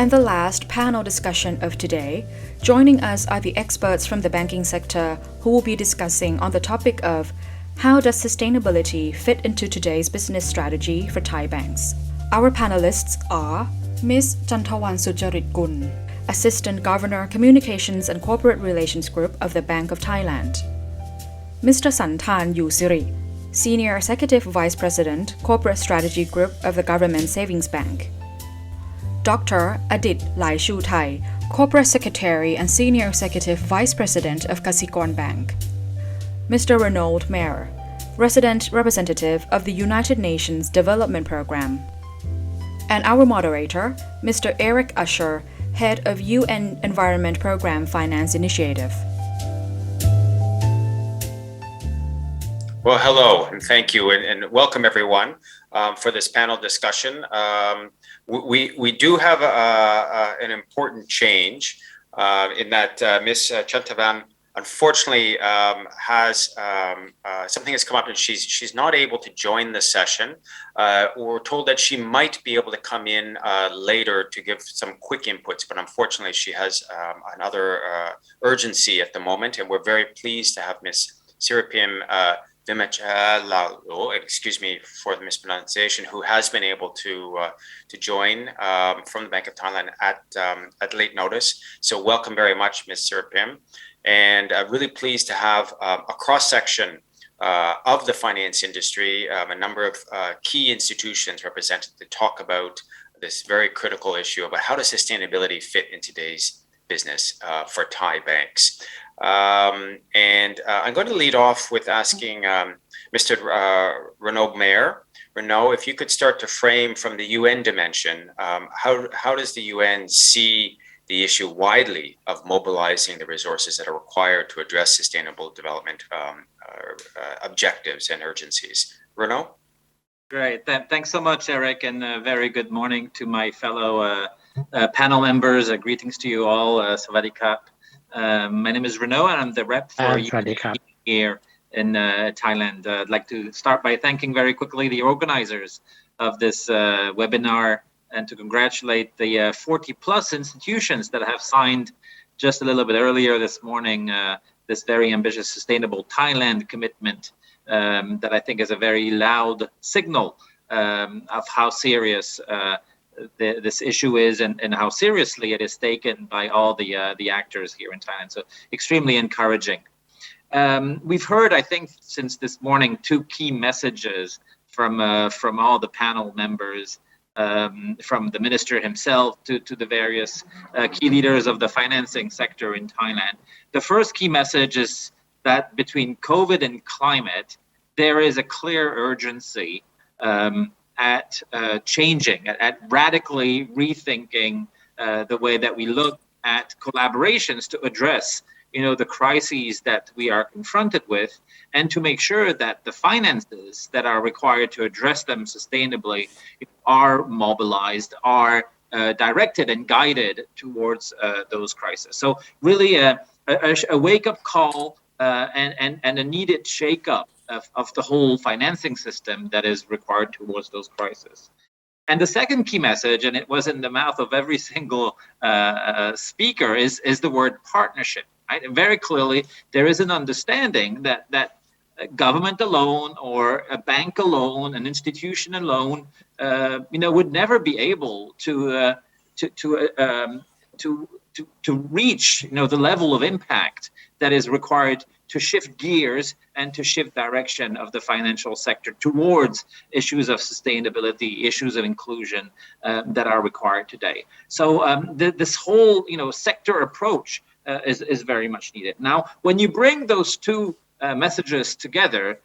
And the last panel discussion of today, joining us are the experts from the banking sector who will be discussing on the topic of how does sustainability fit into today's business strategy for Thai banks. Our panelists are Ms. Chantawan Sucharit-Gun, Assistant Governor, Communications and Corporate Relations Group of the Bank of Thailand; Mr. Santhan Yoosiri, Senior Executive Vice President, Corporate Strategy Group of the Government Savings Bank; Dr. Adit Laixuthai, Corporate Secretary and Senior Executive Vice President of Kasikornbank; Mr. Renaud Meyer, Resident Representative of the United Nations Development Programme; and our moderator, Mr. Eric Usher, Head of UN Environment Programme Finance Initiative. Well, hello, and thank you, and welcome everyone for this panel discussion. We do have an important change in that Ms. Chantavan unfortunately has something has come up and she's not able to join the session. We're told that she might be able to come in later to give some quick inputs, but unfortunately she has another urgency at the moment, and we're very pleased to have Ms. Siripim Vimolchalao, excuse me for the mispronunciation, who has been able to join from the Bank of Thailand at late notice. So welcome very much, Ms. Siripim, and really pleased to have a cross-section of the finance industry, a number of key institutions represented to talk about this very critical issue about how does sustainability fit in today's business for Thai banks. And I'm going to lead off with asking Mr. Renaud Meyer. Renaud, if you could start to frame from the UN dimension, how does the UN see the issue widely of mobilizing the resources that are required to address sustainable development objectives and urgencies? Renaud? Great. Thanks so much, Eric, and a very good morning to my fellow panel members. Greetings to you all. Sawadee Kap. My name is Renaud, and I'm the rep for UNEP here in Thailand. I'd like to start by thanking very quickly the organizers of this webinar and to congratulate the 40 plus institutions that have signed just a little bit earlier this morning this very ambitious Sustainable Thailand commitment that I think is a very loud signal of how serious this issue is and how seriously it is taken by all the actors here in Thailand. So extremely encouraging. We've heard, I think, since this morning, two key messages from all the panel members, from the minister himself to the various key leaders of the financing sector in Thailand. The first key message is that between COVID and climate, there is a clear urgency at changing, at radically rethinking the way that we look at collaborations to address, the crises that we are confronted with, and to make sure that the finances that are required to address them sustainably are mobilized, are directed and guided towards those crises. So really a wake-up call and a needed shake-up of the whole financing system that is required towards those crises. And the second key message, and it was in the mouth of every single speaker, is the word partnership. Right? And very clearly, there is an understanding that government alone or a bank alone, an institution alone, would never be able to reach, the level of impact that is required to shift gears and to shift direction of the financial sector towards issues of sustainability, issues of inclusion that are required today. So this whole, sector approach is very much needed. Now, when you bring those two messages together,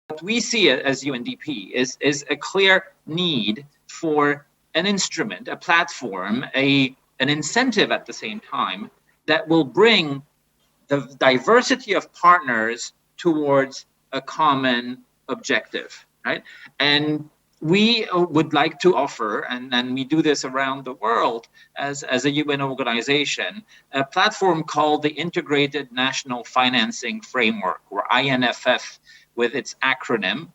what we see as UNDP is a clear need for an instrument, a platform, an incentive at the same time that will bring the diversity of partners towards a common objective, right? And we would like to offer, and we do this around the world as a UN organization, a platform called the Integrated National Financing Framework, or INFF with its acronym,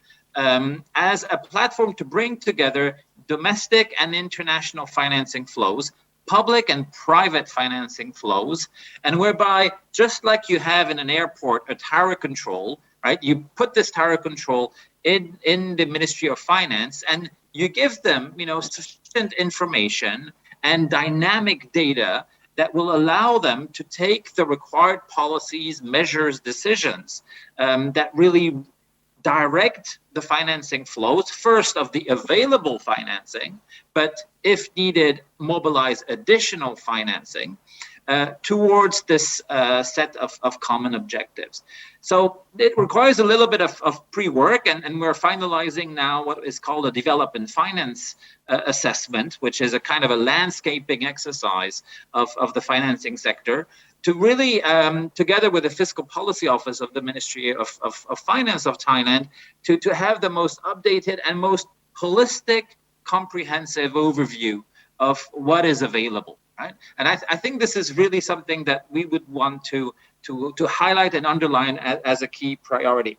as a platform to bring together domestic and international financing flows public and private financing flows, and whereby, just like you have in an airport a tower control, right? You put this tower control in the Ministry of Finance, and you give them, sufficient information and dynamic data that will allow them to take the required policies, measures, decisions that really direct the financing flows, first of the available financing, but if needed, mobilize additional financing towards this set of common objectives. So it requires a little bit of pre-work, and we're finalizing now what is called a development finance assessment, which is a kind of a landscaping exercise of the financing sector, to really, together with the Fiscal Policy Office of the Ministry of Finance of Thailand, to have the most updated and most holistic, comprehensive overview of what is available. Right? And I think this is really something that we would want to highlight and underline as a key priority.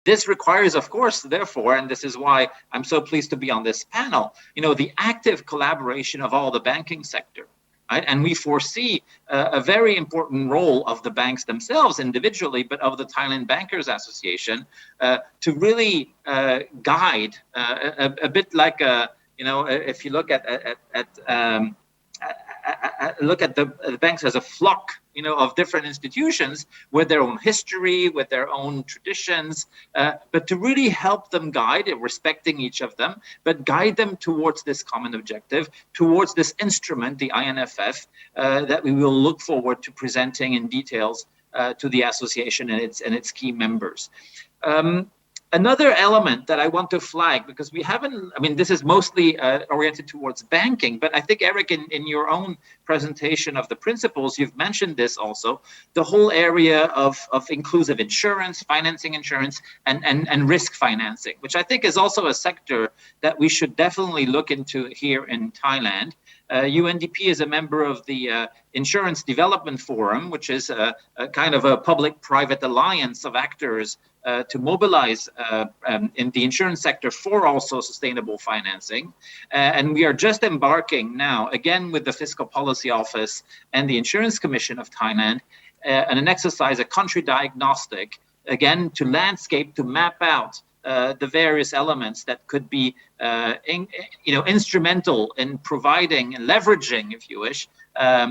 This requires, of course, therefore, and this is why I'm so pleased to be on this panel, the active collaboration of all the banking sector. Right? And we foresee a very important role of the banks themselves individually, but of the Thailand Bankers Association to really guide a bit like if you look look at the banks as a flock, of different institutions with their own history, with their own traditions, but to really help them guide, respecting each of them, but guide them towards this common objective, towards this instrument, the INFF, that we will look forward to presenting in details to the association and its key members. Another element that I want to flag, because this is mostly oriented towards banking, but I think, Eric, in your own presentation of the principles, you've mentioned this also, the whole area of inclusive insurance, financing insurance, and risk financing, which I think is also a sector that we should definitely look into here in Thailand. UNDP is a member of the Insurance Development Forum, which is a kind of a public-private alliance of actors to mobilize in the insurance sector for also sustainable financing. And we are just embarking now, again with the Fiscal Policy Office and the Insurance Commission of Thailand, and an exercise, a country diagnostic, again to landscape, to map out the various elements that could be instrumental in providing and leveraging, if you wish,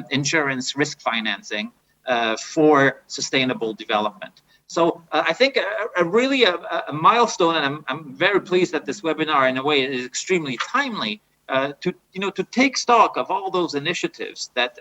insurance risk financing for sustainable development. So I think really a milestone, and I'm very pleased that this webinar in a way is extremely timely to take stock of all those initiatives that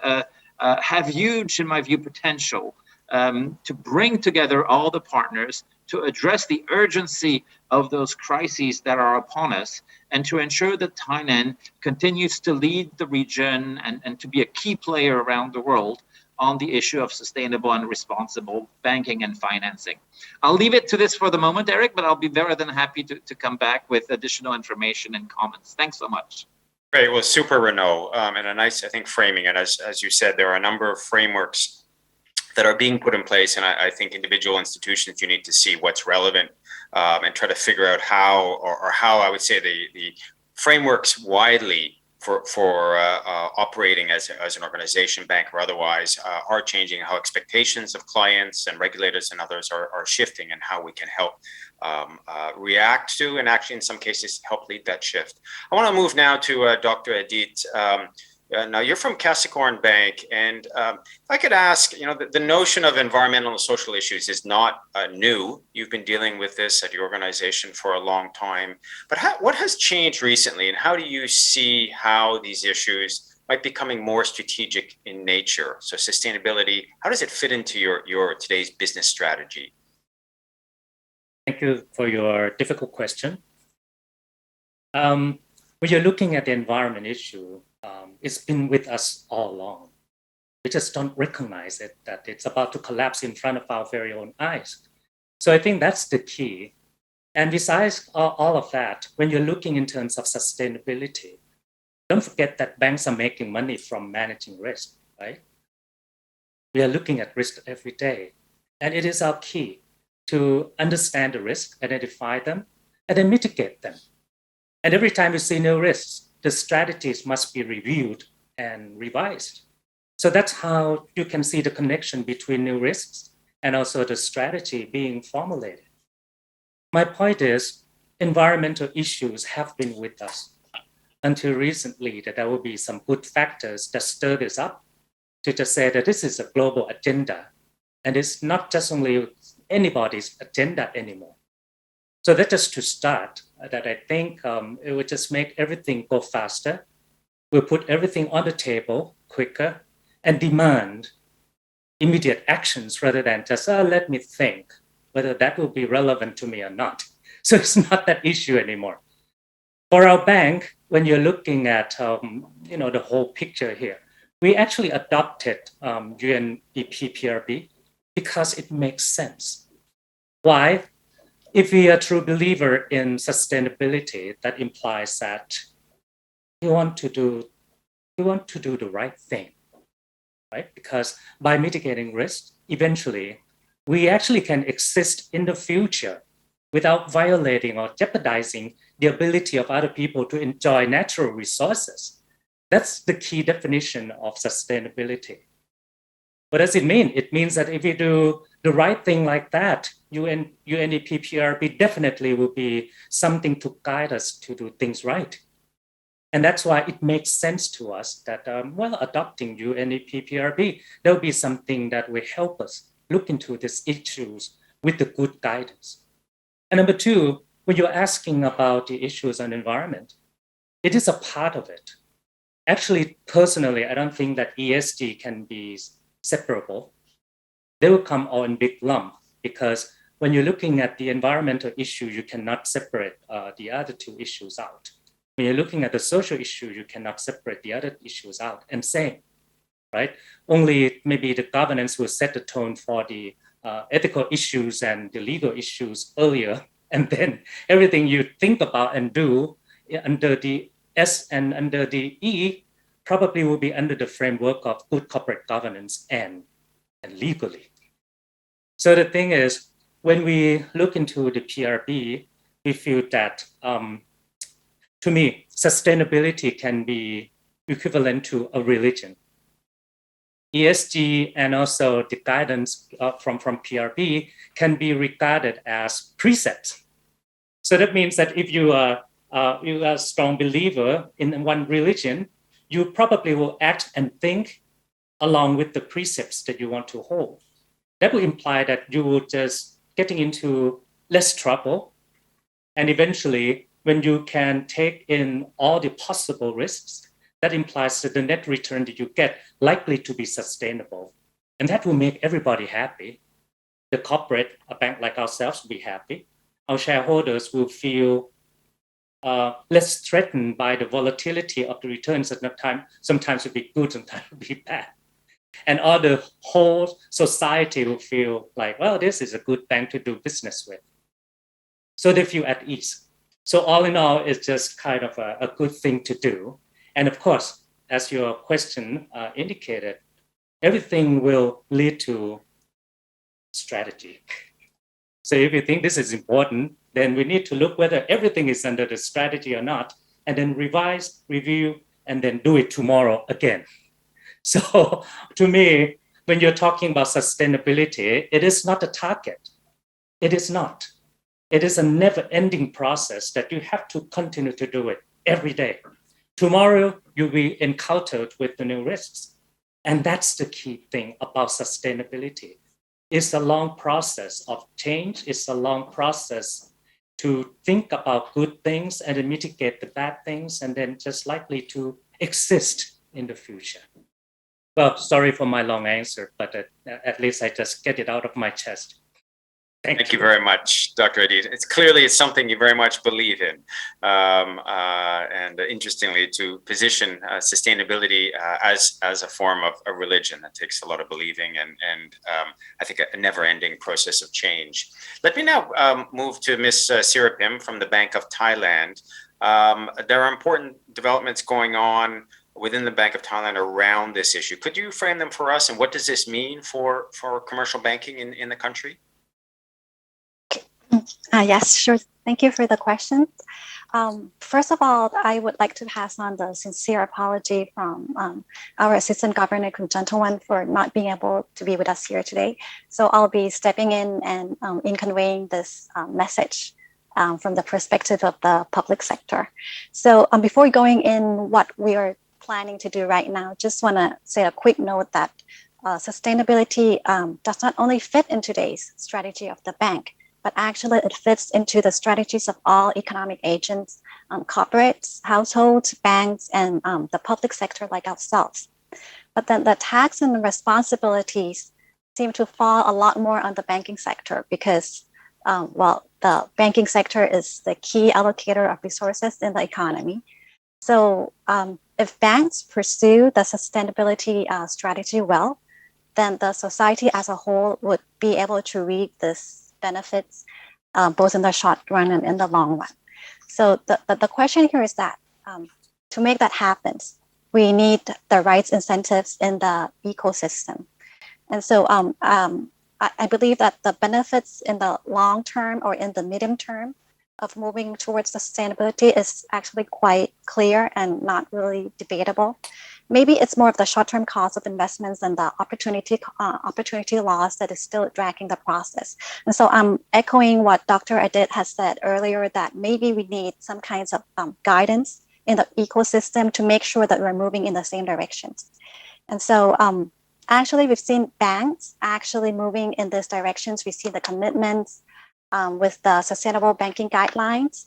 have huge, in my view, potential to bring together all the partners to address the urgency of those crises that are upon us, and to ensure that Thailand continues to lead the region and to be a key player around the world on the issue of sustainable and responsible banking and financing. I'll leave it to this for the moment, Eric, but I'll be very than happy to come back with additional information and comments. Thanks so much. Great. Well, super, Renaud, and a nice, I think, framing. And as you said, there are a number of frameworks that are being put in place, and I think individual institutions, you need to see what's relevant and try to figure out how I would say the frameworks widely for operating as an organization, bank or otherwise, are changing, how expectations of clients and regulators and others are shifting, and how we can help react to, and actually in some cases help lead that shift. I want to move now to Dr. Adit. Now you're from Kasikornbank, and if I could ask, the notion of environmental and social issues is not new. You've been dealing with this at your organization for a long time, but what has changed recently, and how do you see how these issues might be becoming more strategic in nature? So sustainability, how does it fit into your today's business strategy? Thank you for your difficult question. When you're looking at the environment issue, it's been with us all along. We just don't recognize it, that it's about to collapse in front of our very own eyes. So I think that's the key. And besides all of that, when you're looking in terms of sustainability, don't forget that banks are making money from managing risk, right? We are looking at risk every day. And it is our key to understand the risk, identify them, and then mitigate them. And every time we see new risks, the strategies must be reviewed and revised. So that's how you can see the connection between new risks and also the strategy being formulated. My point is, environmental issues have been with us until recently that there will be some good factors that stir this up to just say that this is a global agenda and it's not just only anybody's agenda anymore. So that's just to start, that I think it would just make everything go faster. We'll put everything on the table quicker and demand immediate actions rather than just, let me think whether that will be relevant to me or not. So it's not that issue anymore. For our bank, when you're looking at the whole picture here, we actually adopted UNEP PRB because it makes sense. Why? If we are a true believer in sustainability, that implies that we want to do the right thing, right? Because by mitigating risk, eventually, we actually can exist in the future without violating or jeopardizing the ability of other people to enjoy natural resources. That's the key definition of sustainability. What does it mean? It means that if we do the right thing like that, UNEP PRB definitely will be something to guide us to do things right. And that's why it makes sense to us that while adopting UNEP PRB, there'll be something that will help us look into these issues with the good guidance. And number two, when you're asking about the issues on environment, it is a part of it. Actually, personally, I don't think that ESG can be separable. They will come all in big lump because when you're looking at the environmental issue, you cannot separate the other two issues out. When you're looking at the social issue, you cannot separate the other issues out. And same, right? Only maybe the governance will set the tone for the ethical issues and the legal issues earlier. And then everything you think about and do under the S and under the E probably will be under the framework of good corporate governance and legally. So the thing is, when we look into the PRB, we feel that, to me, sustainability can be equivalent to a religion. ESG and also the guidance from PRB can be regarded as precepts. So that means that if you are a strong believer in one religion, you probably will act and think along with the precepts that you want to hold. That will imply that you will just getting into less trouble. And eventually, when you can take in all the possible risks, that implies that the net return that you get likely to be sustainable. And that will make everybody happy. The corporate, a bank like ourselves, will be happy. Our shareholders will feel less threatened by the volatility of the returns at that time. Sometimes it'll be good, sometimes it'll be bad. And all the whole society will feel like, well, this is a good bank to do business with. So they feel at ease. So all in all, it's just kind of a good thing to do. And of course, as your question indicated, everything will lead to strategy. So if you think this is important, then we need to look whether everything is under the strategy or not, and then revise, review, and then do it tomorrow again. So to me, when you're talking about sustainability, it is not a target. It is not. It is a never-ending process that you have to continue to do it every day. Tomorrow, you'll be encountered with the new risks. And that's the key thing about sustainability. It's a long process of change. It's a long process to think about good things and then mitigate the bad things and then just likely to exist in the future. Well, sorry for my long answer, but at least I just get it out of my chest. Thank you very much, Dr. Adit. It's something you very much believe in. And interestingly, to position sustainability as a form of a religion, that takes a lot of believing and I think a never-ending process of change. Let me now move to Ms. Siripim from the Bank of Thailand. There are important developments going on within the Bank of Thailand around this issue. Could you frame them for us, and what does this mean for commercial banking in the country? Yes, sure. Thank you for the question. First of all, I would like to pass on the sincere apology from our Assistant Governor Kun Gentleman for not being able to be with us here today. So I'll be stepping in and in conveying this message from the perspective of the public sector. So before going in what we are planning to do right now, just want to say a quick note that sustainability does not only fit in today's strategy of the bank, but actually it fits into the strategies of all economic agents, corporates, households, banks, and the public sector like ourselves. But then the tax and responsibilities seem to fall a lot more on the banking sector because, the banking sector is the key allocator of resources in the economy. So if banks pursue the sustainability strategy well, then the society as a whole would be able to reap this benefits both in the short run and in the long run. So the question here is that to make that happen, we need the right incentives in the ecosystem. And so I believe that the benefits in the long term or in the medium term of moving towards sustainability is actually quite clear and not really debatable. Maybe it's more of the short-term cost of investments and the opportunity loss that is still dragging the process. And so I'm echoing what Dr. Adit has said earlier, that maybe we need some kinds of guidance in the ecosystem to make sure that we're moving in the same directions. And so actually, we've seen banks actually moving in these directions. We see the commitments with the sustainable banking guidelines.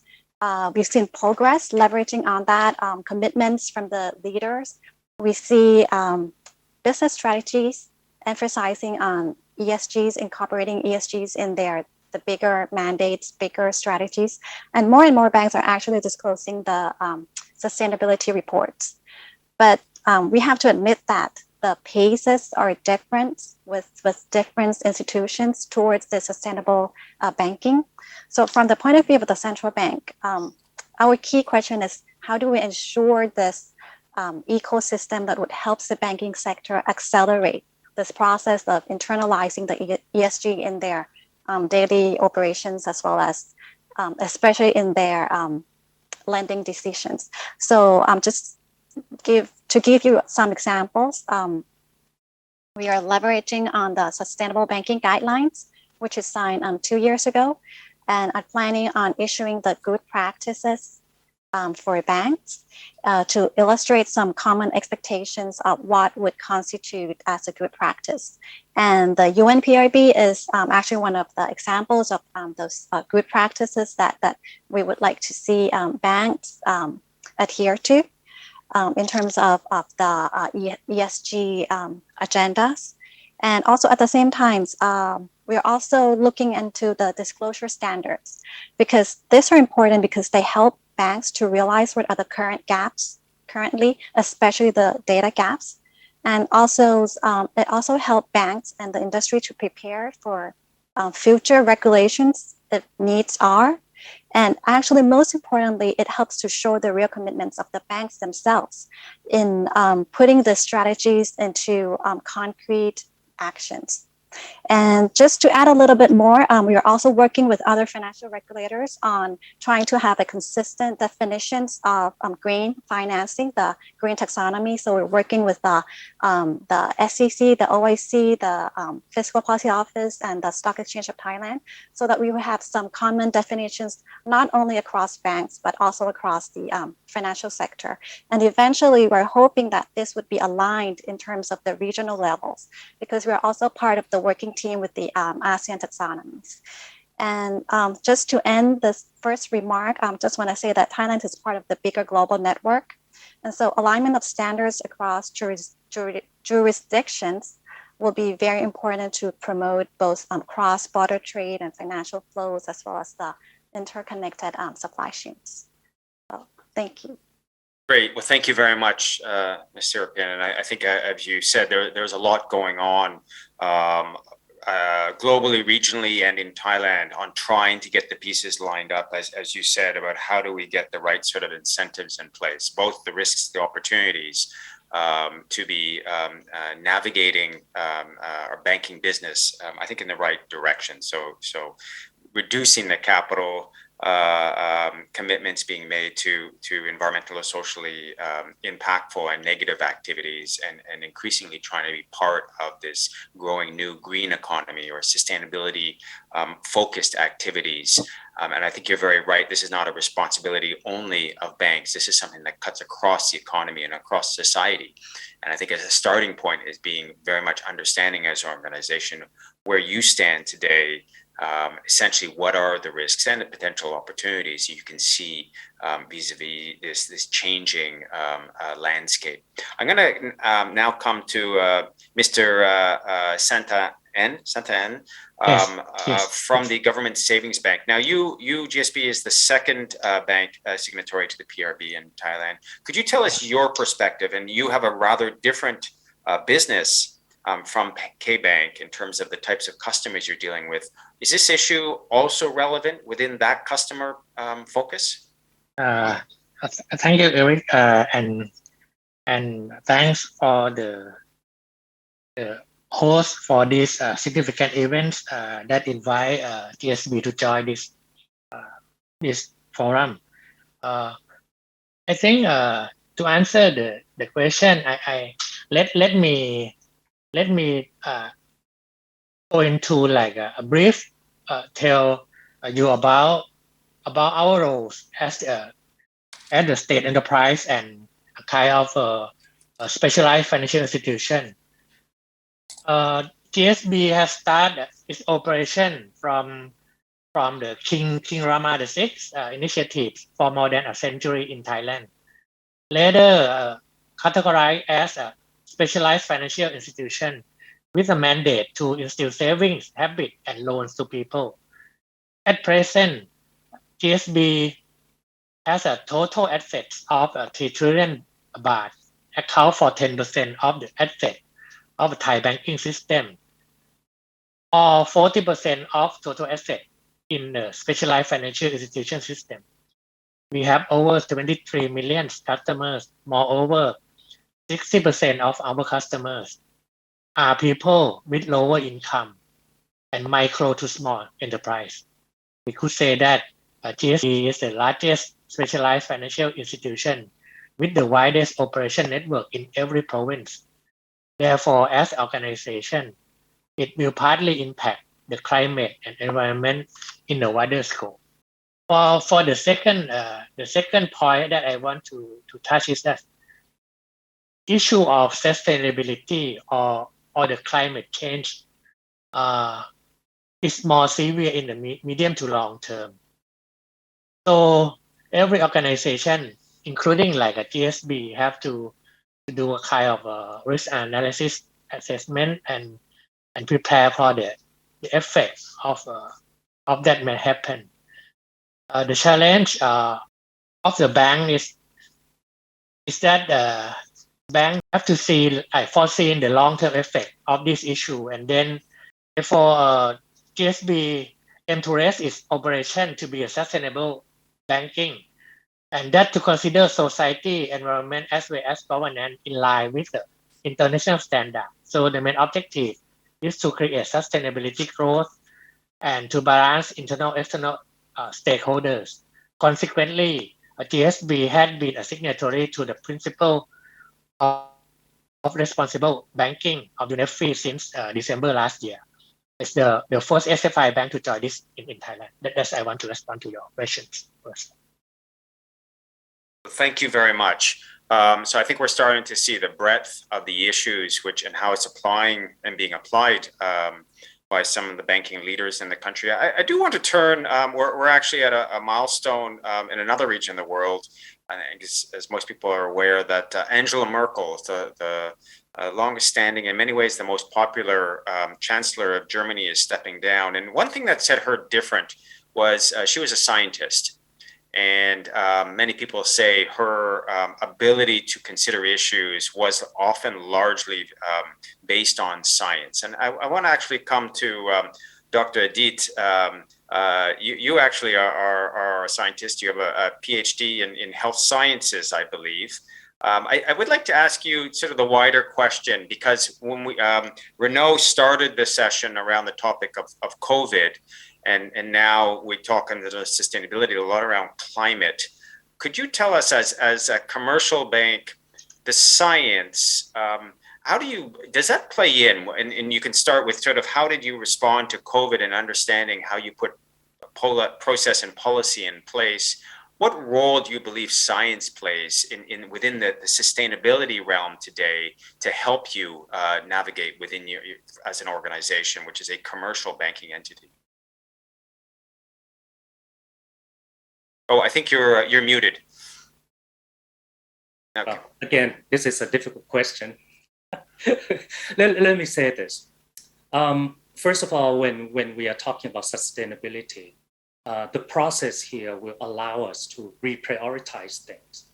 We've seen progress leveraging on that, commitments from the leaders. We see business strategies emphasizing on ESGs, incorporating ESGs in the bigger mandates, bigger strategies. And more banks are actually disclosing the sustainability reports. But we have to admit that the paces are different with different institutions towards the sustainable banking. So from the point of view of the central bank, our key question is, how do we ensure this ecosystem that would help the banking sector accelerate this process of internalizing the ESG in their daily operations, as well as especially in their lending decisions. So just to give you some examples, we are leveraging on the sustainable banking guidelines, which is signed 2 years ago, and are planning on issuing the good practices for banks to illustrate some common expectations of what would constitute as a good practice. And the UNPRB is actually one of the examples of those good practices that we would like to see banks adhere to in terms of the ESG agendas. And also at the same time, we're also looking into the disclosure standards, because these are important because they help banks to realize what are the current gaps currently, especially the data gaps. And also, it also helps banks and the industry to prepare for future regulations if needs are. And actually, most importantly, it helps to show the real commitments of the banks themselves in putting the strategies into concrete actions. And just to add a little bit more, we are also working with other financial regulators on trying to have a consistent definitions of green financing, the green taxonomy. So we're working with the SEC, the OIC, the Fiscal Policy Office, and the Stock Exchange of Thailand, so that we will have some common definitions, not only across banks, but also across the financial sector. And eventually, we're hoping that this would be aligned in terms of the regional levels, because we're also part of the working team with the ASEAN taxonomies. And just to end this first remark, just want to say that Thailand is part of the bigger global network. And so alignment of standards across jurisdictions will be very important to promote both cross-border trade and financial flows, as well as the interconnected supply chains. So thank you. Great. Well, thank you very much, Ms. Siripim. And I think, as you said, there's a lot going on globally, regionally, and in Thailand on trying to get the pieces lined up, as you said, about how do we get the right sort of incentives in place, both the risks, the opportunities to be navigating our banking business, I think, in the right direction. So reducing the capital commitments being made to environmental or socially impactful and negative activities, and increasingly trying to be part of this growing new green economy or sustainability focused activities. And I think you're very right. This is not a responsibility only of banks. This is something that cuts across the economy and across society. And I think as a starting point is being very much understanding as an organization where you stand today, essentially what are the risks and the potential opportunities you can see vis-a-vis this changing landscape. I'm going to now come to Mr. Santhan from the Government Savings Bank. Now, GSB is the second bank signatory to the PRB in Thailand. Could you tell us your perspective? And you have a rather different business from K-Bank in terms of the types of customers you're dealing with. Is this issue also relevant within that customer focus? Thank you, Eric, and thanks for the host for this significant event that invite GSB to join this forum. I think to answer the question, let me go into like a brief tell you about our roles as the state enterprise and a kind of a specialized financial institution. GSB has started its operation from the King Rama VI initiative for more than a century in Thailand. Later categorized as a specialized financial institution with a mandate to instill savings, habit, and loans to people. At present, GSB has a total assets of 3 trillion baht, account for 10% of the assets of the Thai banking system, or 40% of total assets in the specialized financial institution system. We have over 23 million customers. Moreover, 60% of our customers are people with lower income and micro to small enterprise. We could say that GSB is the largest specialized financial institution with the widest operation network in every province. Therefore, as an organization, it will partly impact the climate and environment in the wider scope. For the second point that I want to touch is that issue of sustainability or the climate change is more severe in the medium to long term. So every organization, including like a GSB, have to do a kind of a risk analysis assessment and prepare for the effects of that may happen. The challenge of the bank is that the bank have to foresee the long-term effect of this issue, and then therefore GSB aim to raise its operation to be a sustainable banking, and that to consider society, environment, as well as governance in line with the international standard. So the main objective is to create sustainability growth and to balance internal external stakeholders. Consequently, GSB had been a signatory to the principle of responsible banking of UNEP since December last year. It's the first SFI bank to join this in Thailand. That's I want to respond to your questions first. Thank you very much. So I think we're starting to see the breadth of the issues and how it's applying and being applied by some of the banking leaders in the country. I do want to turn, we're actually at a milestone in another region of the world. I think as most people are aware that Angela Merkel, the longest standing, in many ways the most popular chancellor of Germany, is stepping down. And one thing that set her different was she was a scientist. And many people say her ability to consider issues was often largely based on science. And I want to actually come to Dr. Adit. You actually are a scientist. You have a PhD in health sciences, I believe. I would like to ask you sort of the wider question, because when Renaud started the session around the topic of COVID, and now we talk under the sustainability a lot around climate. Could you tell us, as a commercial bank, the science, does that play in? And you can start with sort of how did you respond to COVID and understanding how you put process and policy in place. What role do you believe science plays within the sustainability realm today to help you navigate within your as an organization, which is a commercial banking entity? Oh, I think you're muted. Okay. Again, this is a difficult question. let me say this. First of all, when we are talking about sustainability, the process here will allow us to reprioritize things.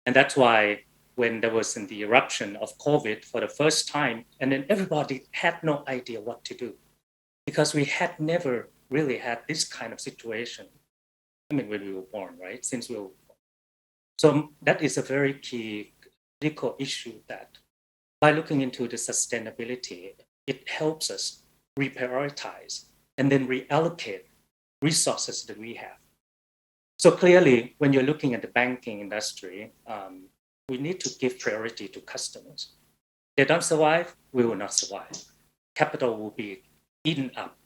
And that's why when there was the eruption of COVID for the first time, and then everybody had no idea what to do, because we had never really had this kind of situation. I mean, when we were born, right? Since we were born. So that is a very key critical issue that by looking into the sustainability, it helps us reprioritize and then reallocate resources that we have. So clearly, when you're looking at the banking industry, we need to give priority to customers. They don't survive, we will not survive. Capital will be eaten up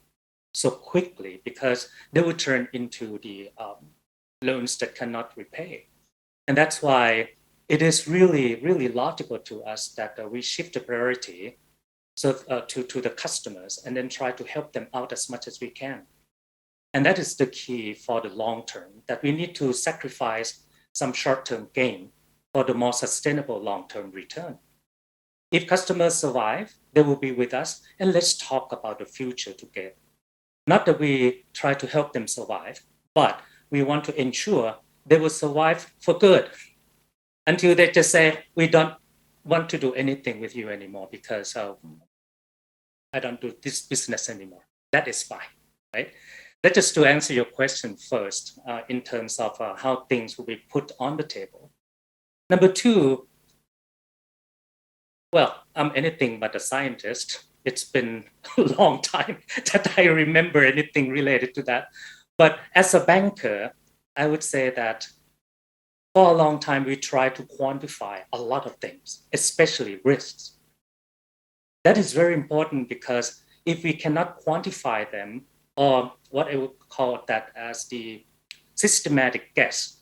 so quickly because they will turn into the loans that cannot repay. And that's why it is really, really logical to us that we shift the priority to the customers and then try to help them out as much as we can. And that is the key for the long term, that we need to sacrifice some short-term gain for the more sustainable long-term return. If customers survive, they will be with us, and let's talk about the future together. Not that we try to help them survive, but we want to ensure they will survive for good until they just say, we don't want to do anything with you anymore because I don't do this business anymore. That is fine, right? That's just to answer your question first in terms of how things will be put on the table. Number two, well, I'm anything but a scientist. It's been a long time that I remember anything related to that. But as a banker, I would say that for a long time, we try to quantify a lot of things, especially risks. That is very important because if we cannot quantify them, or what I would call that as the systematic guess,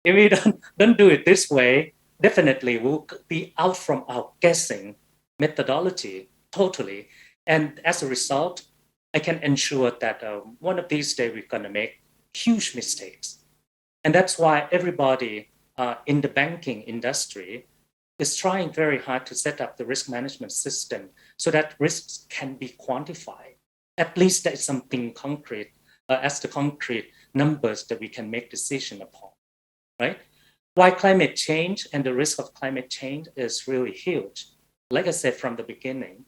if we don't do it this way, definitely we'll be out from our guessing methodology totally. And as a result, I can ensure that one of these days we're going to make huge mistakes. And that's why everybody in the banking industry is trying very hard to set up the risk management system so that risks can be quantified. At least there's something concrete as the concrete numbers that we can make decision upon, right? Why climate change and the risk of climate change is really huge. Like I said from the beginning,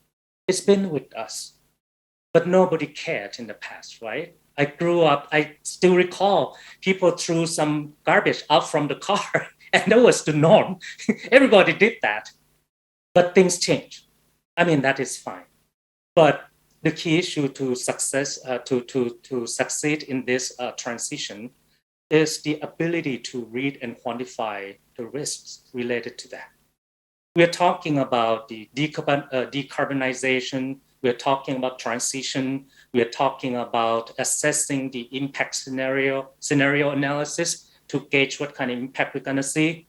it's been with us, but nobody cared in the past, right? I grew up, I still recall people threw some garbage out from the car and that was the norm. Everybody did that, but things change. I mean, that is fine. But the key issue to success, to succeed in this transition is the ability to read and quantify the risks related to that. We're talking about the decarbonization, we're talking about transition, we're talking about assessing the impact scenario analysis to gauge what kind of impact we're gonna see.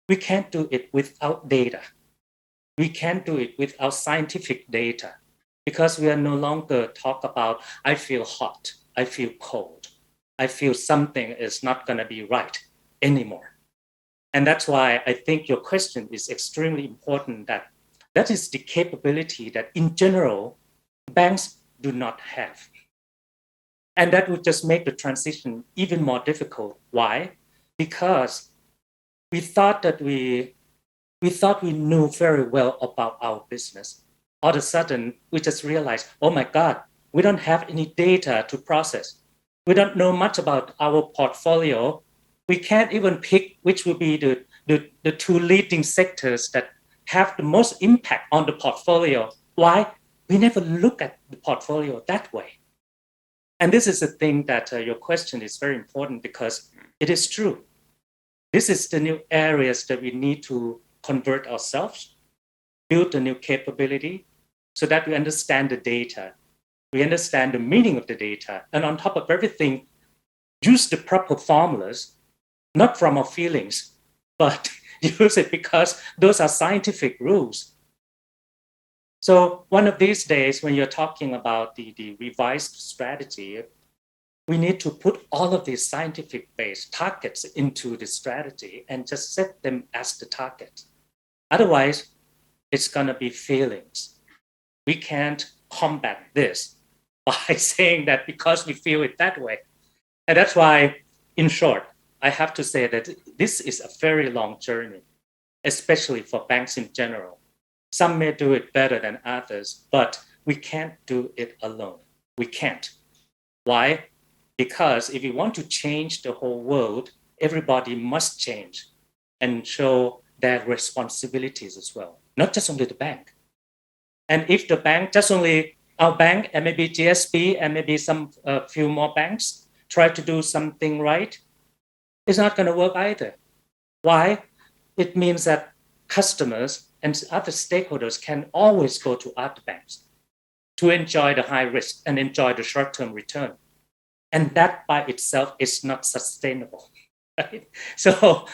We can't do it without data. We can't do it without scientific data because we are no longer talk about, I feel hot, I feel cold, I feel something is not gonna be right anymore. And that's why I think your question is extremely important, that is the capability that in general, banks do not have. And that would just make the transition even more difficult. Why? Because we thought we knew very well about our business. All of a sudden, we just realized, oh my God, we don't have any data to process. We don't know much about our portfolio. We can't even pick which will be the two leading sectors that have the most impact on the portfolio. Why? We never look at the portfolio that way. And this is the thing that your question is very important because it is true. This is the new areas that we need to convert ourselves, build a new capability so that we understand the data, we understand the meaning of the data, and on top of everything, use the proper formulas, not from our feelings, but use it because those are scientific rules. So one of these days, when you're talking about the revised strategy, we need to put all of these scientific-based targets into the strategy and just set them as the target. Otherwise, it's going to be feelings. We can't combat this by saying that because we feel it that way. And that's why, in short, I have to say that this is a very long journey, especially for banks in general. Some may do it better than others, but we can't do it alone. We can't. Why? Because if we want to change the whole world, everybody must change and show their responsibilities as well, not just only the bank. And if the bank, just only our bank and maybe GSB and maybe some few more banks try to do something right, it's not going to work either. Why? It means that customers and other stakeholders can always go to other banks to enjoy the high risk and enjoy the short-term return. And that by itself is not sustainable. Right? So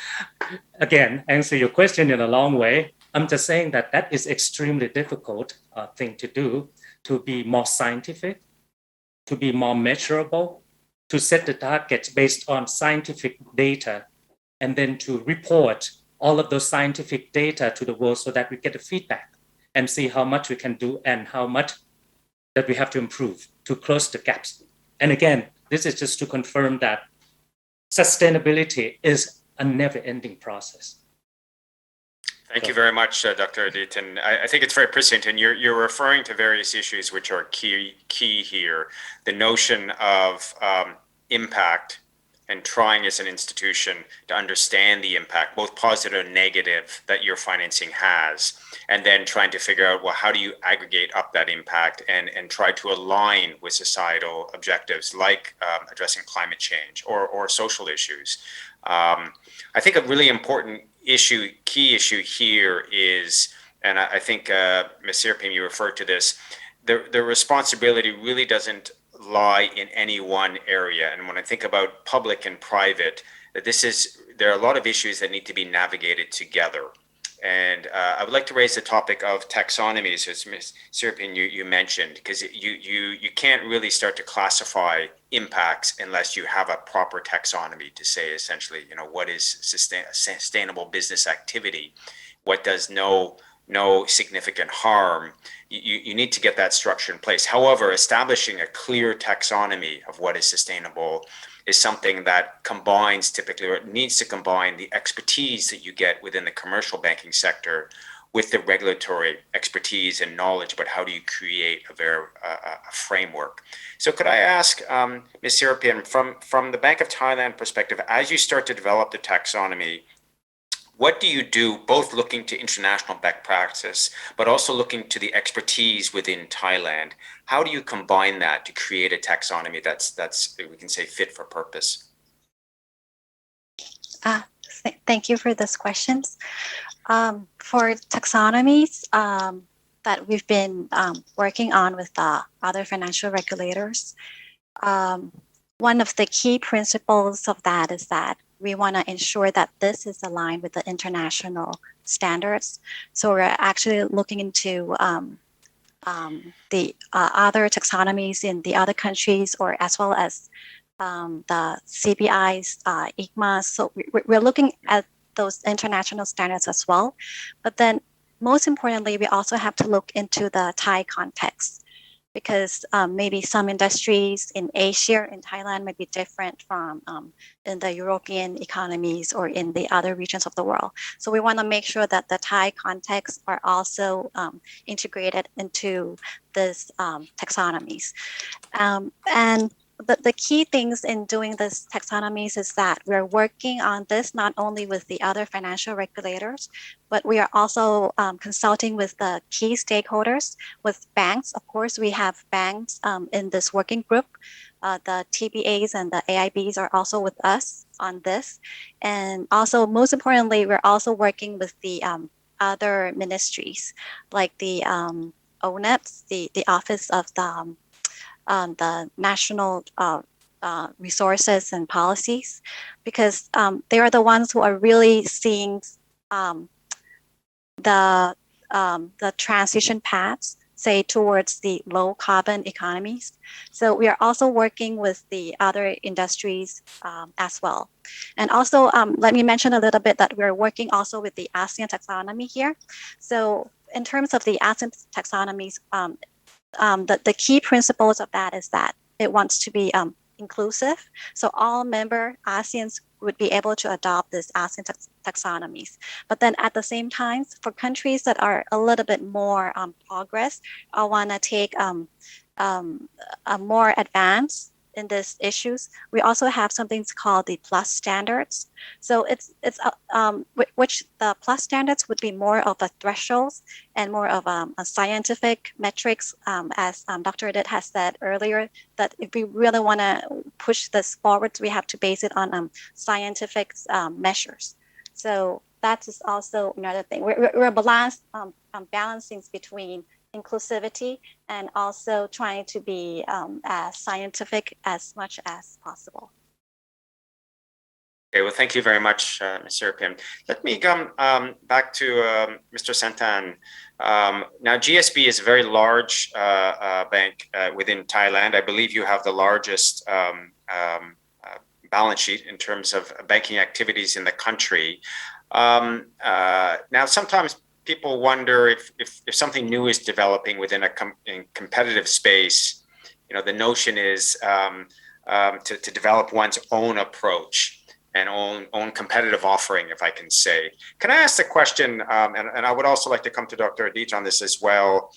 again, answer your question in a long way. I'm just saying that that is extremely difficult thing to do, to be more scientific, to be more measurable, to set the targets based on scientific data, and then to report all of those scientific data to the world so that we get the feedback and see how much we can do and how much that we have to improve to close the gaps. And again, this is just to confirm that sustainability is a never-ending process. Thank you very much, Dr. Adit. And I think it's very prescient. And you're referring to various issues which are key here. The notion of impact and trying as an institution to understand the impact, both positive and negative, that your financing has, and then trying to figure out, well, how do you aggregate up that impact and try to align with societal objectives like addressing climate change or social issues. I think a really important key issue here is, and I think Ms. Siripim, you referred to this, the responsibility really doesn't lie in any one area. And when I think about public and private, there are a lot of issues that need to be navigated together. And I would like to raise the topic of taxonomies, as Ms. Siripim you mentioned, because you can't really start to classify impacts unless you have a proper taxonomy to say essentially, what is sustainable business activity, what does no significant harm. You need to get that structure in place. However, establishing a clear taxonomy of what is sustainable is something that combines typically, or it needs to combine the expertise that you get within the commercial banking sector with the regulatory expertise and knowledge about how do you create a framework. So could I ask Ms. Siripim, from the Bank of Thailand perspective, as you start to develop the taxonomy, what do you do, both looking to international best practice, but also looking to the expertise within Thailand? How do you combine that to create a taxonomy that's we can say fit for purpose? Thank you for those questions. For taxonomies that we've been working on with the other financial regulators, one of the key principles of that is that we want to ensure that this is aligned with the international standards. So we're actually looking into the other taxonomies in the other countries, or as well as the CBI's, ICMA. So we're looking at those international standards as well. But then most importantly, we also have to look into the Thai context, because maybe some industries in Asia, in Thailand, might be different from in the European economies or in the other regions of the world. So we want to make sure that the Thai contexts are also integrated into this taxonomies. And the key things in doing this taxonomies is that we're working on this not only with the other financial regulators, but we are also consulting with the key stakeholders, with banks. Of course, we have banks in this working group, the TBAs and the AIBs are also with us on this. And also, most importantly, we're also working with the other ministries, like the UNEP, the Office of the National Resources and Policies, because they are the ones who are really seeing the transition paths, say, towards the low carbon economies. So we are also working with the other industries as well. And also, let me mention a little bit that we're working also with the ASEAN taxonomy here. So in terms of the ASEAN taxonomies, the key principles of that is that it wants to be inclusive. So all member ASEANs would be able to adopt this ASEAN taxonomies. But then at the same time, for countries that are a little bit more progress, I want to take a more advanced in these issues. We also have something called the plus standards. So it's which the plus standards would be more of a thresholds and more of a scientific metrics, as Dr. Adit has said earlier, that if we really want to push this forward, we have to base it on scientific measures. So that is also another thing. We're balancing between inclusivity and also trying to be as scientific as much as possible. Okay, well, thank you very much, Ms. Siripim. Let me come back to Mr. Santhan. Now, GSB is a very large bank within Thailand. I believe you have the largest balance sheet in terms of banking activities in the country. Now, sometimes people wonder if something new is developing within a competitive space. You know, the notion is to develop one's own approach and own competitive offering, if I can say. Can I ask the question, and I would also like to come to Dr. Adit on this as well.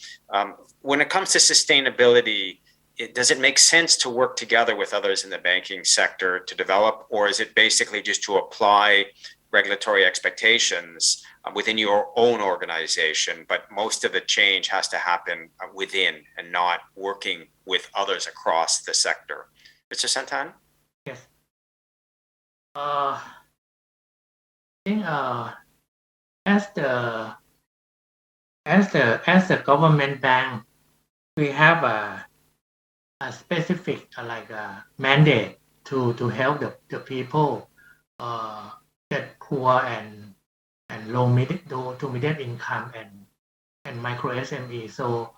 When it comes to sustainability, does it make sense to work together with others in the banking sector to develop, or is it basically just to apply regulatory expectations within your own organization, but most of the change has to happen within and not working with others across the sector? Mr. Santhan? Yes. I think as the government bank, we have a specific mandate to help the people that poor and low to medium income and micro SME. So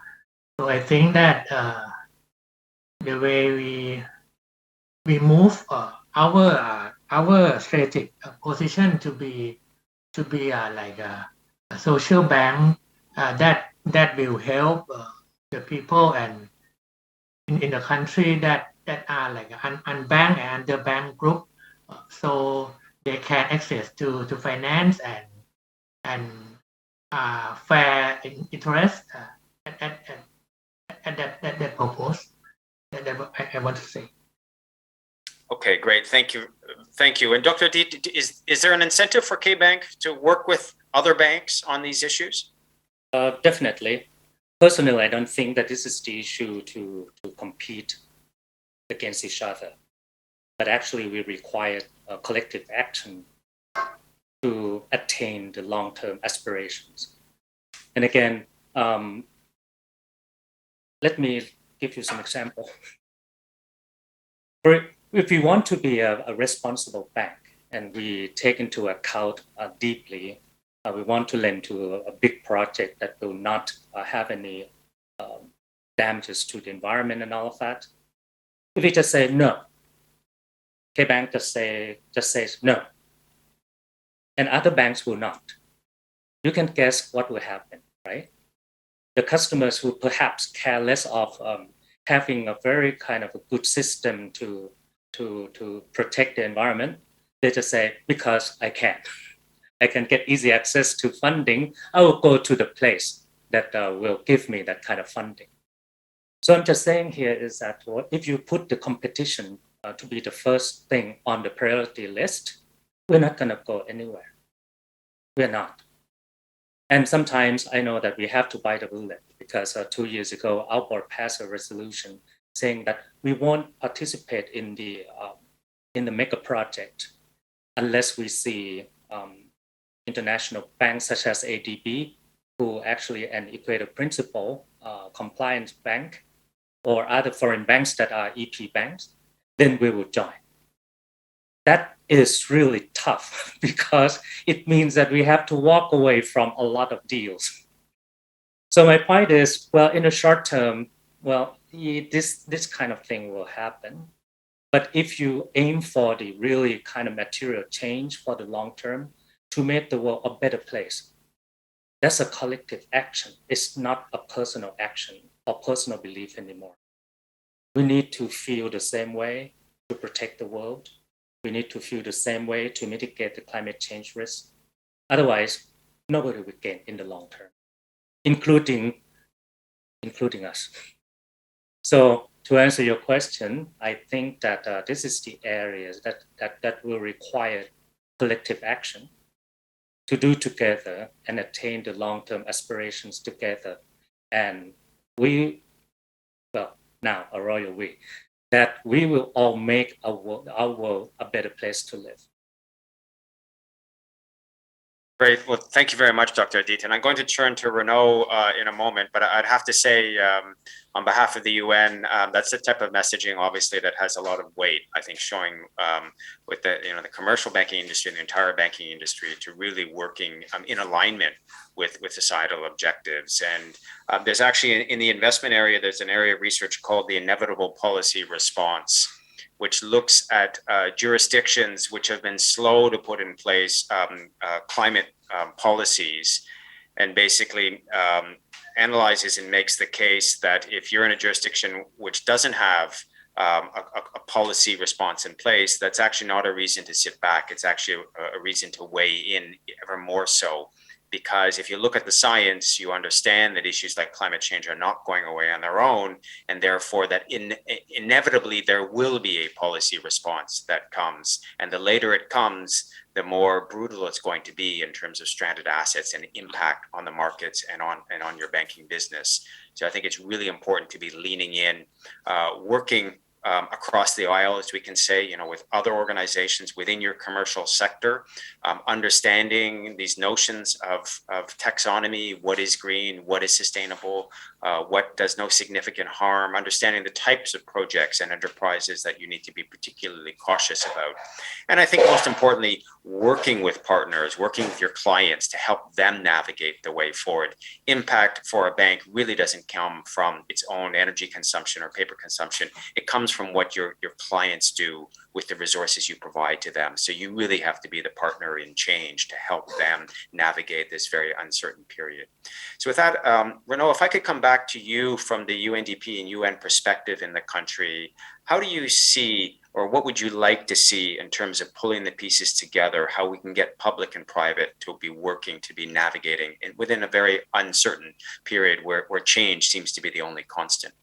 I think that the way we move our strategic position to be like a social bank that will help the people and in the country that are like unbanked and underbanked group, so they can access to finance and fair interest at that purpose that I want to say. Okay, great. Thank you. And Dr. Adit, is there an incentive for K-Bank to work with other banks on these issues? Definitely. Personally, I don't think that this is the issue to compete against each other, but actually we require collective action to attain the long-term aspirations. And again, let me give you some example. If we want to be a responsible bank and we take into account deeply, we want to lend to a big project that will not have any damages to the environment and all of that. If we just say no, K-Bank just says no, and other banks will not. You can guess what will happen, right? The customers who perhaps care less of having a very kind of a good system to protect the environment, they just say, because I can get easy access to funding, I will go to the place that will give me that kind of funding. So I'm just saying here is that if you put the competition to be the first thing on the priority list, we're not going to go anywhere. We're not. And sometimes I know that we have to bite the bullet because 2 years ago, our board passed a resolution saying that we won't participate in the mega project unless we see international banks such as ADB, who actually an equator principal compliance bank, or other foreign banks that are EP banks, then we will join. That is really tough because it means that we have to walk away from a lot of deals. So my point is, well, in the short term, well, this kind of thing will happen. But if you aim for the really kind of material change for the long term to make the world a better place, that's a collective action. It's not a personal action or personal belief anymore. We need to feel the same way to protect the world. We need to feel the same way to mitigate the climate change risk. Otherwise, nobody will gain in the long term, including us. So to answer your question, I think that this is the areas that will require collective action to do together and attain the long-term aspirations together. And we, well, now a royal we, that we will all make our world a better place to live. Great. Well, thank you very much, Dr. Adit. And I'm going to turn to Renaud in a moment, but I'd have to say on behalf of the UN, that's the type of messaging, obviously, that has a lot of weight, I think, showing with the commercial banking industry and the entire banking industry to really working in alignment with societal objectives. And there's actually, in the investment area, there's an area of research called the inevitable policy response, which looks at jurisdictions which have been slow to put in place climate policies, and basically analyzes and makes the case that if you're in a jurisdiction which doesn't have a policy response in place, that's actually not a reason to sit back. It's actually a reason to weigh in ever more so. Because if you look at the science, you understand that issues like climate change are not going away on their own, and therefore that inevitably there will be a policy response that comes. And the later it comes, the more brutal it's going to be in terms of stranded assets and impact on the markets and on your banking business. So I think it's really important to be leaning in, working across the aisle, as we can say, with other organizations within your commercial sector, understanding these notions of taxonomy, what is green, what is sustainable, what does no significant harm, understanding the types of projects and enterprises that you need to be particularly cautious about. And I think most importantly, working with partners, working with your clients to help them navigate the way forward. Impact for a bank really doesn't come from its own energy consumption or paper consumption. It comes from what your clients do with the resources you provide to them. So you really have to be the partner in change to help them navigate this very uncertain period. So with that, Renaud, if I could come back to you from the UNDP and UN perspective in the country, how do you see, or what would you like to see in terms of pulling the pieces together, how we can get public and private to be working, to be navigating within a very uncertain period where change seems to be the only constant?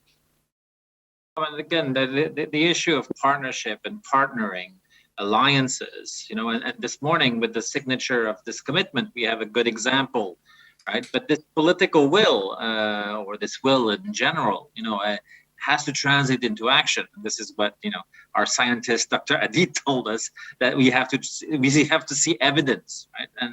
And again, the issue of partnership and partnering, alliances, and this morning with the signature of this commitment, we have a good example, right? But this political will, or this will in general, has to translate into action. This is what our scientist, Dr. Adit, told us, that we have to see evidence, right?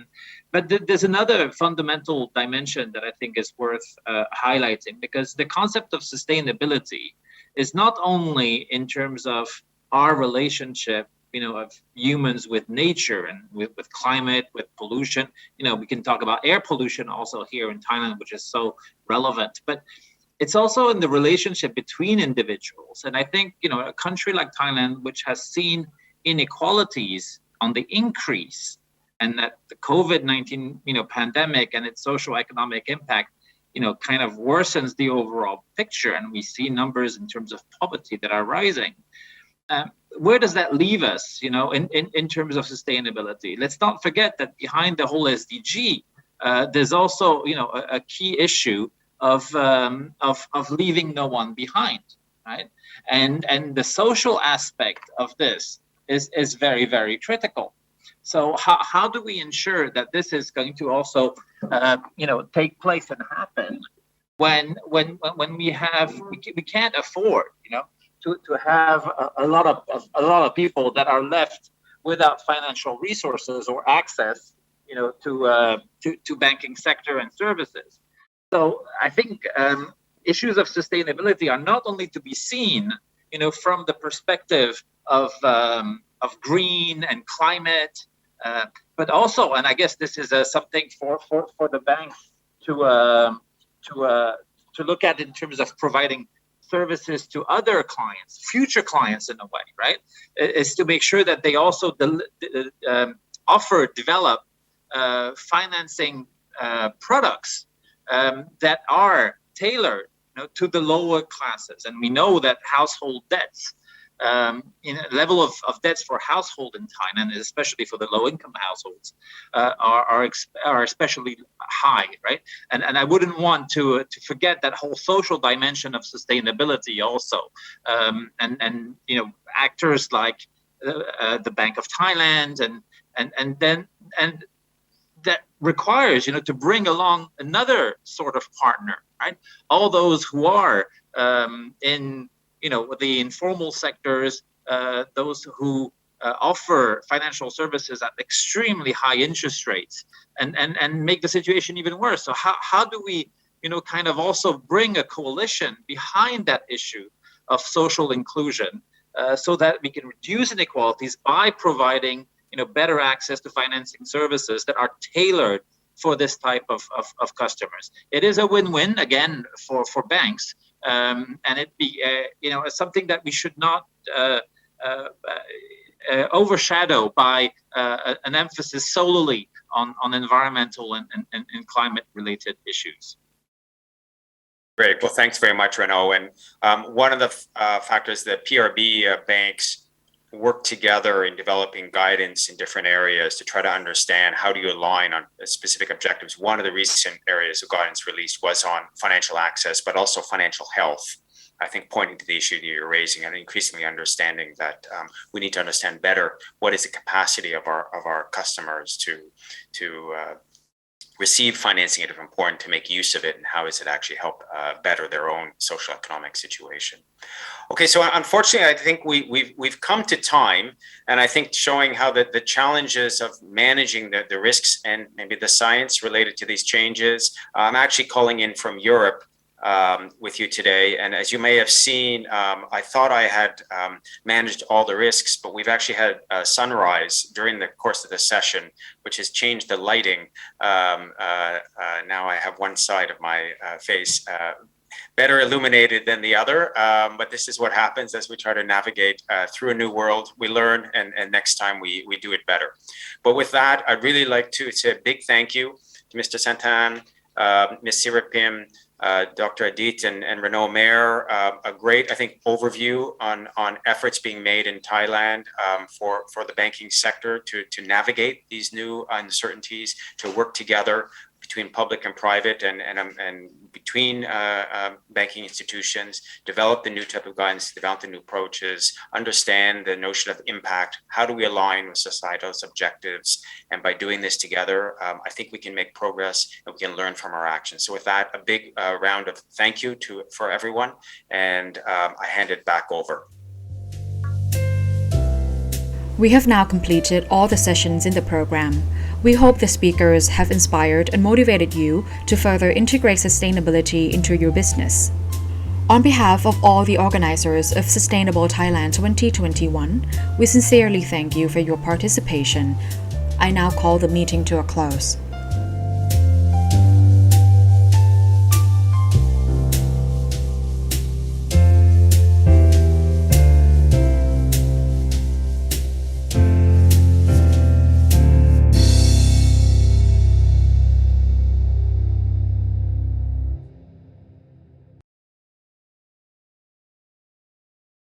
But there's another fundamental dimension that I think is worth highlighting, because the concept of sustainability is not only in terms of our relationship, of humans with nature and with climate, with pollution. We can talk about air pollution also here in Thailand, which is so relevant. But it's also in the relationship between individuals. And I think, a country like Thailand, which has seen inequalities on the increase, and that the COVID-19, pandemic and its social economic impact, kind of worsens the overall picture. And we see numbers in terms of poverty that are rising. Where does that leave us, in terms of sustainability? Let's not forget that behind the whole SDG, there's also, a key issue of leaving no one behind, right? And the social aspect of this is very, very critical. So how do we ensure that this is going to also, take place and happen when we can't afford, to have a lot of people that are left without financial resources or access, to banking sector and services. So I think issues of sustainability are not only to be seen, from the perspective of green and climate, but also, and I guess this is something for the banks to look at in terms of providing services to other clients, future clients in a way, right? Is to make sure that they also develop financing products that are tailored, to the lower classes. And we know that household debts, level of debts for household in Thailand, especially for the low-income households, are especially high, right? And I wouldn't want to forget that whole social dimension of sustainability also, and actors like the Bank of Thailand, and that requires, to bring along another sort of partner, right? All those who are in the informal sectors, those who offer financial services at extremely high interest rates, and make the situation even worse. So how do we, kind of also bring a coalition behind that issue of social inclusion, so that we can reduce inequalities by providing, better access to financing services that are tailored for this type of customers. It is a win-win, again, for banks, and it be something that we should not overshadow by an emphasis solely on environmental and climate-related issues. Great. Well, thanks very much, Renaud. And one of the factors that PRB banks work together in developing guidance in different areas to try to understand how do you align on specific objectives. One of the recent areas of guidance released was on financial access, but also financial health. I think pointing to the issue that you're raising and increasingly understanding that we need to understand better what is the capacity of our customers to receive financing at different point, to make use of it, and how does it actually help better their own social economic situation. Okay, so unfortunately, I think we've come to time, and I think showing how the challenges of managing the risks and maybe the science related to these changes. I'm actually calling in from Europe with you today, and as you may have seen, I thought I had managed all the risks, but we've actually had a sunrise during the course of the session, which has changed the lighting. Now I have one side of my face better illuminated than the other, but this is what happens as we try to navigate through a new world. We learn, and next time we do it better. But with that, I'd really like to say a big thank you to Mr. Santhan, Ms. Siripim, Dr. Adit, and Renaud Meyer. A great, I think, overview on efforts being made in Thailand for the banking sector to navigate these new uncertainties, to work together between public and private, and between banking institutions, develop the new type of guidance, develop the new approaches, understand the notion of impact. How do we align with societal's objectives? And by doing this together, I think we can make progress and we can learn from our actions. So with that, a big round of thank you for everyone, and I hand it back over. We have now completed all the sessions in the program. We hope the speakers have inspired and motivated you to further integrate sustainability into your business. On behalf of all the organizers of Sustainable Thailand 2021, we sincerely thank you for your participation. I now call the meeting to a close.